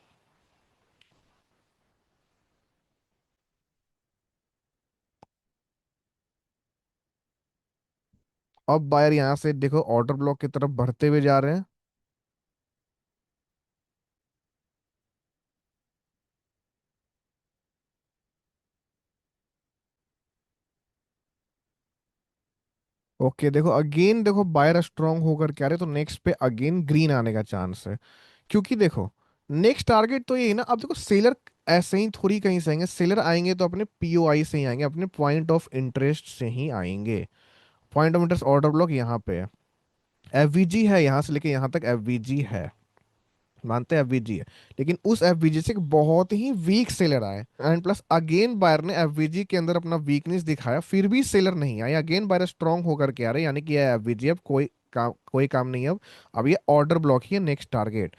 अब बायर यहाँ से देखो ऑर्डर ब्लॉक की तरफ बढ़ते हुए जा रहे हैं। ओके, देखो अगेन देखो बायर स्ट्रांग होकर के आ रहे हैं, तो नेक्स्ट पे अगेन ग्रीन आने का चांस है, क्योंकि देखो नेक्स्ट टारगेट तो ये है ना। अब देखो सेलर ऐसे ही थोड़ी कहीं से आएंगे, सेलर आएंगे तो अपने पीओआई से ही आएंगे, अपने पॉइंट ऑफ इंटरेस्ट से ही आएंगे। Point of interest order block यहाँ पे है, एफवीजी है, यहाँ से लेके यहाँ तक एफवीजी है, मानते हैं एफवीजी है, लेकिन उस एफवीजी से एक बहुत ही वीक सेलर आए, एंड प्लस अगेन बायर ने एफवीजी के अंदर अपना वीकनेस दिखाया, फिर भी सेलर नहीं आए, अगेन बायर स्ट्रांग होकर के आ रहे हैं, यानी कि एफवीजी अब कोई कोई काम नहीं है अब ये ऑर्डर ब्लॉक ही है नेक्स्ट टारगेट।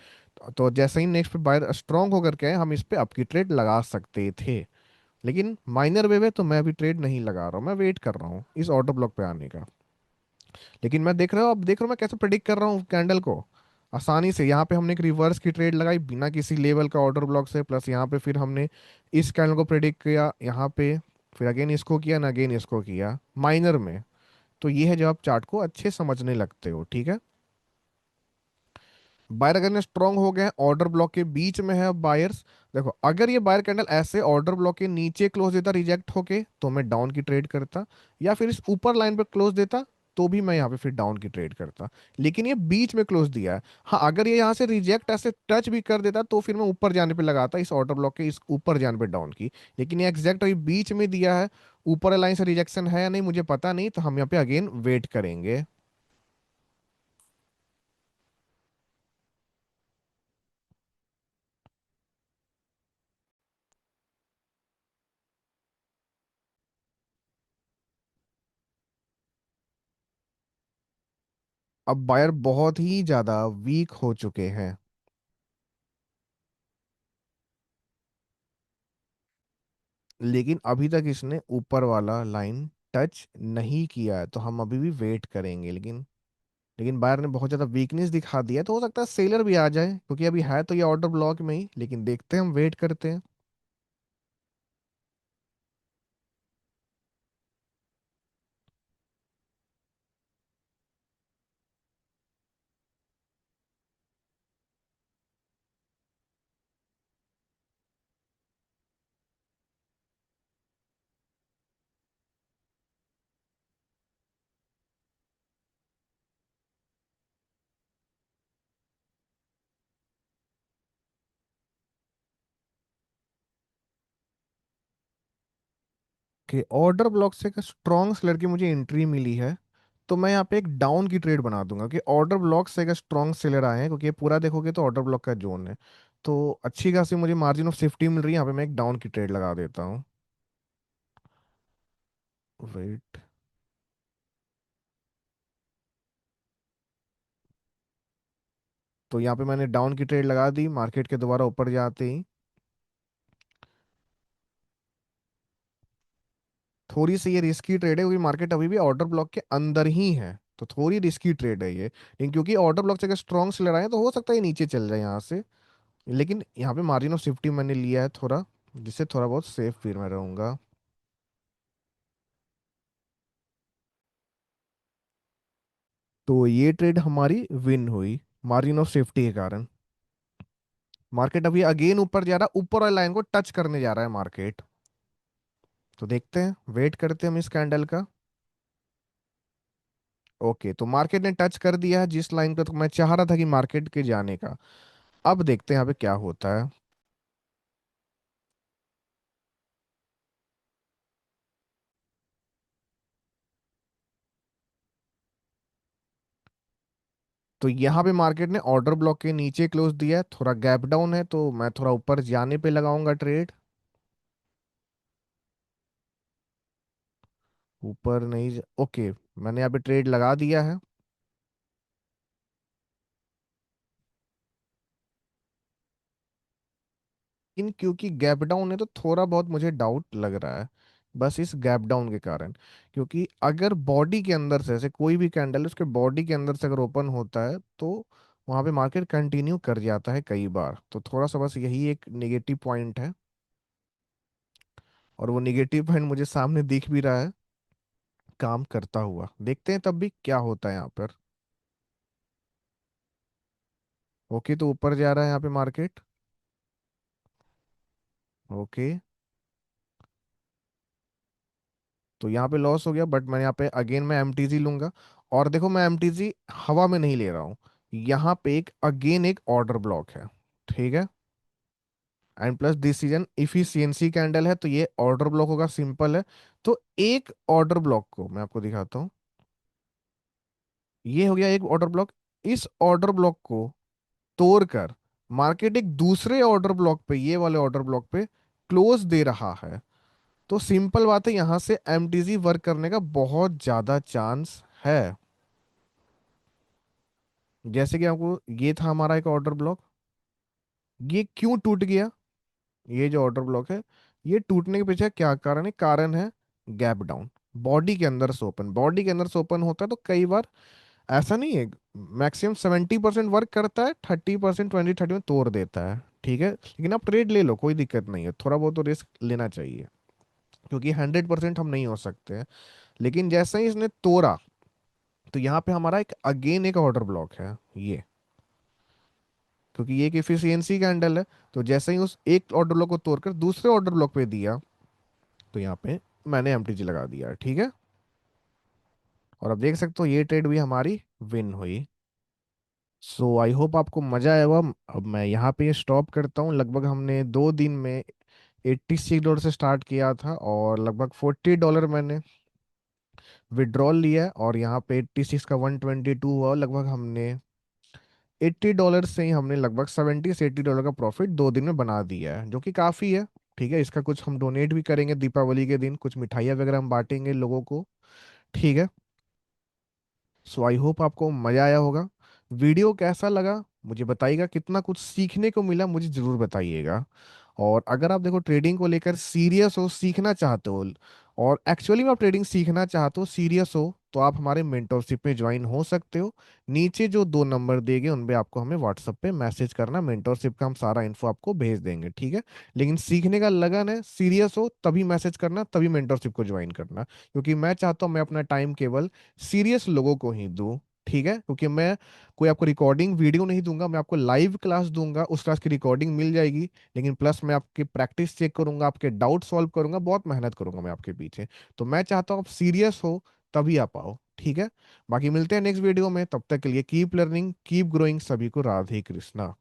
तो जैसे ही नेक्स्ट पे बायर स्ट्रांग होकर के आए, हम इस पे अप की ट्रेड लगा सकते थे। लेकिन माइनर वेव है तो मैं अभी ट्रेड नहीं लगा रहा हूँ, मैं वेट कर रहा हूँ इस ऑर्डर ब्लॉक पे आने का। लेकिन मैं देख रहा हूँ, अब देख रहा हूँ मैं कैसे प्रेडिक्ट कर रहा हूँ कैंडल को आसानी से। यहाँ पे हमने एक रिवर्स की ट्रेड लगाई बिना किसी लेवल का ऑर्डर ब्लॉक से, प्लस यहाँ पे फिर हमने इस कैंडल को प्रेडिक्ट किया यहाँ पे, फिर अगेन इसको किया ना, अगेन इसको किया माइनर में। तो ये है जब आप चार्ट को अच्छे समझने लगते हो, ठीक है। बायर अगर स्ट्रांग हो गए हैं, ऑर्डर ब्लॉक के बीच में है अब बायर्स। देखो अगर ये बायर कैंडल ऐसे ऑर्डर ब्लॉक के नीचे क्लोज देता रिजेक्ट होके, तो मैं डाउन की ट्रेड करता, या फिर इस ऊपर लाइन पे क्लोज देता तो भी मैं यहाँ पे फिर डाउन की ट्रेड करता। लेकिन ये बीच में क्लोज दिया है। हाँ, अगर ये यहाँ से रिजेक्ट ऐसे टच भी कर देता तो फिर मैं ऊपर जाने पे लगाता, इस ऑर्डर ब्लॉक के इस ऊपर जाने पे डाउन की। लेकिन ये एग्जैक्ट अभी बीच में दिया है, ऊपर लाइन से रिजेक्शन है या नहीं मुझे पता नहीं, तो हम यहाँ पे अगेन वेट करेंगे। अब बायर बहुत ही ज्यादा वीक हो चुके हैं, लेकिन अभी तक इसने ऊपर वाला लाइन टच नहीं किया है, तो हम अभी भी वेट करेंगे। लेकिन बायर ने बहुत ज्यादा वीकनेस दिखा दिया है, तो हो सकता है सेलर भी आ जाए, क्योंकि अभी है तो ये ऑर्डर ब्लॉक में ही। लेकिन देखते हैं, हम वेट करते हैं। कि ऑर्डर ब्लॉक से एक स्ट्रॉन्ग सेलर की मुझे एंट्री मिली है, तो मैं यहाँ पे एक डाउन की ट्रेड बना दूंगा कि ऑर्डर ब्लॉक से एक स्ट्रॉन्ग सेलर आए हैं, क्योंकि ये पूरा देखोगे तो ऑर्डर ब्लॉक का जोन है। तो अच्छी खासी मुझे मार्जिन ऑफ सेफ्टी मिल रही है, यहाँ पे मैं एक डाउन की ट्रेड लगा देता हूँ। वेट। तो यहाँ पे मैंने डाउन की ट्रेड लगा दी मार्केट के दोबारा ऊपर जाते ही। थोड़ी सी ये रिस्की ट्रेड है, क्योंकि मार्केट अभी भी ऑर्डर ब्लॉक के अंदर ही है, तो थोड़ी रिस्की ट्रेड है ये। लेकिन क्योंकि ऑर्डर ब्लॉक से अगर स्ट्रॉन्ग सेलर आए तो हो सकता है ये नीचे चल जाए यहाँ से। लेकिन यहाँ पे मार्जिन ऑफ सेफ्टी मैंने लिया है थोड़ा, जिससे थोड़ा बहुत सेफ फील में रहूंगा। तो ये ट्रेड हमारी विन हुई मार्जिन ऑफ सेफ्टी के कारण। मार्केट अभी अगेन ऊपर जा रहा है, ऊपर वाली लाइन को टच करने जा रहा है मार्केट। तो देखते हैं, वेट करते हैं हम इस कैंडल का। ओके, तो मार्केट ने टच कर दिया है जिस लाइन पे तो मैं चाह रहा था कि मार्केट के जाने का। अब देखते हैं यहाँ पे क्या होता है। तो यहाँ पे मार्केट ने ऑर्डर ब्लॉक के नीचे क्लोज दिया है, थोड़ा गैप डाउन है, तो मैं थोड़ा ऊपर जाने पे लगाऊंगा ट्रेड। ऊपर नहीं ओके, मैंने यहाँ पे ट्रेड लगा दिया है। इन क्योंकि गैप डाउन है तो थोड़ा बहुत मुझे डाउट लग रहा है, बस इस गैप डाउन के कारण। क्योंकि अगर बॉडी के अंदर से ऐसे कोई भी कैंडल उसके बॉडी के अंदर से अगर ओपन होता है, तो वहां पे मार्केट कंटिन्यू कर जाता है कई बार। तो थोड़ा सा बस यही एक नेगेटिव पॉइंट है, और वो नेगेटिव पॉइंट मुझे सामने दिख भी रहा है काम करता हुआ। देखते हैं तब भी क्या होता है यहाँ पर। ओके, तो ऊपर जा रहा है यहाँ पे मार्केट। ओके, तो यहाँ पे लॉस हो गया, बट मैं यहाँ पे अगेन मैं एमटीजी लूंगा। और देखो मैं एमटीजी हवा में नहीं ले रहा हूँ, यहाँ पे एक अगेन एक ऑर्डर ब्लॉक है, ठीक है। And plus decision efficiency candle है, तो ये ऑर्डर ब्लॉक होगा, सिंपल है। तो एक ऑर्डर ब्लॉक को मैं आपको दिखाता हूँ, ये हो गया एक ऑर्डर ब्लॉक। इस ऑर्डर ब्लॉक को तोड़कर मार्केट एक दूसरे ऑर्डर ब्लॉक पे, ये वाले ऑर्डर ब्लॉक पे क्लोज दे रहा है। तो सिंपल बात है, यहां से एमटीजी वर्क करने का बहुत ज्यादा चांस है। जैसे कि आपको ये था हमारा एक ऑर्डर ब्लॉक, ये क्यों टूट गया? ये जो ऑर्डर ब्लॉक है, ये टूटने के पीछे क्या कारण है? कारण है गैप डाउन। बॉडी के अंदर से ओपन, बॉडी के अंदर से ओपन होता है तो कई बार ऐसा नहीं है, मैक्सिमम 70% वर्क करता है, 30% 20-30 में तोड़ देता है। ठीक है, लेकिन आप ट्रेड ले लो, कोई दिक्कत नहीं है, थोड़ा बहुत तो रिस्क लेना चाहिए, क्योंकि 100% हम नहीं हो सकते हैं। लेकिन जैसे ही इसने तोड़ा, तो यहाँ पे हमारा एक अगेन एक ऑर्डर ब्लॉक है ये, क्योंकि ये एक इफिशियंसी कैंडल है। तो जैसे ही उस एक ऑर्डर ब्लॉक को तोड़कर दूसरे ऑर्डर ब्लॉक पे दिया, तो यहाँ पे मैंने एमटीजी लगा दिया। ठीक है, और अब देख सकते हो ये ट्रेड भी हमारी विन हुई। सो आई होप आपको मजा आया होगा। अब मैं यहाँ पे स्टॉप करता हूँ। लगभग हमने 2 दिन में $86 से स्टार्ट किया था, और लगभग $40 मैंने विड्रॉल लिया है, और यहाँ पे 86 का 122 हुआ, लगभग हमने $80 से ही हमने लगभग $70 से $80 का प्रॉफिट 2 दिन में बना दिया है, जो कि काफ़ी है। ठीक है, इसका कुछ हम डोनेट भी करेंगे दीपावली के दिन, कुछ मिठाइयाँ वगैरह हम बांटेंगे लोगों को। ठीक है, सो आई होप आपको मजा आया होगा। वीडियो कैसा लगा मुझे बताइएगा, कितना कुछ सीखने को मिला मुझे जरूर बताइएगा। और अगर आप देखो ट्रेडिंग को लेकर सीरियस हो, सीखना चाहते हो, और एक्चुअली में आप ट्रेडिंग सीखना चाहते हो, सीरियस हो, तो आप हमारे मेंटोरशिप में ज्वाइन हो सकते हो। नीचे जो 2 नंबर देंगे उन पे आपको हमें व्हाट्सएप पे मैसेज करना, मेंटोरशिप का हम सारा इन्फो आपको भेज देंगे। ठीक है, लेकिन सीखने का लगन है, सीरियस हो, तभी मैसेज करना, तभी मेंटोरशिप को ज्वाइन करना, क्योंकि मैं चाहता हूँ मैं अपना टाइम केवल सीरियस लोगों को ही दूं। ठीक है, क्योंकि मैं कोई आपको रिकॉर्डिंग वीडियो नहीं दूंगा, मैं आपको लाइव क्लास दूंगा, उस क्लास की रिकॉर्डिंग मिल जाएगी। लेकिन प्लस मैं आपकी प्रैक्टिस चेक करूंगा, आपके डाउट सॉल्व करूंगा, बहुत मेहनत करूंगा मैं आपके पीछे। तो मैं चाहता हूँ आप सीरियस हो, तभी आप आओ। ठीक है, बाकी मिलते हैं नेक्स्ट वीडियो में, तब तक के लिए कीप लर्निंग कीप ग्रोइंग, सभी को राधे कृष्णा।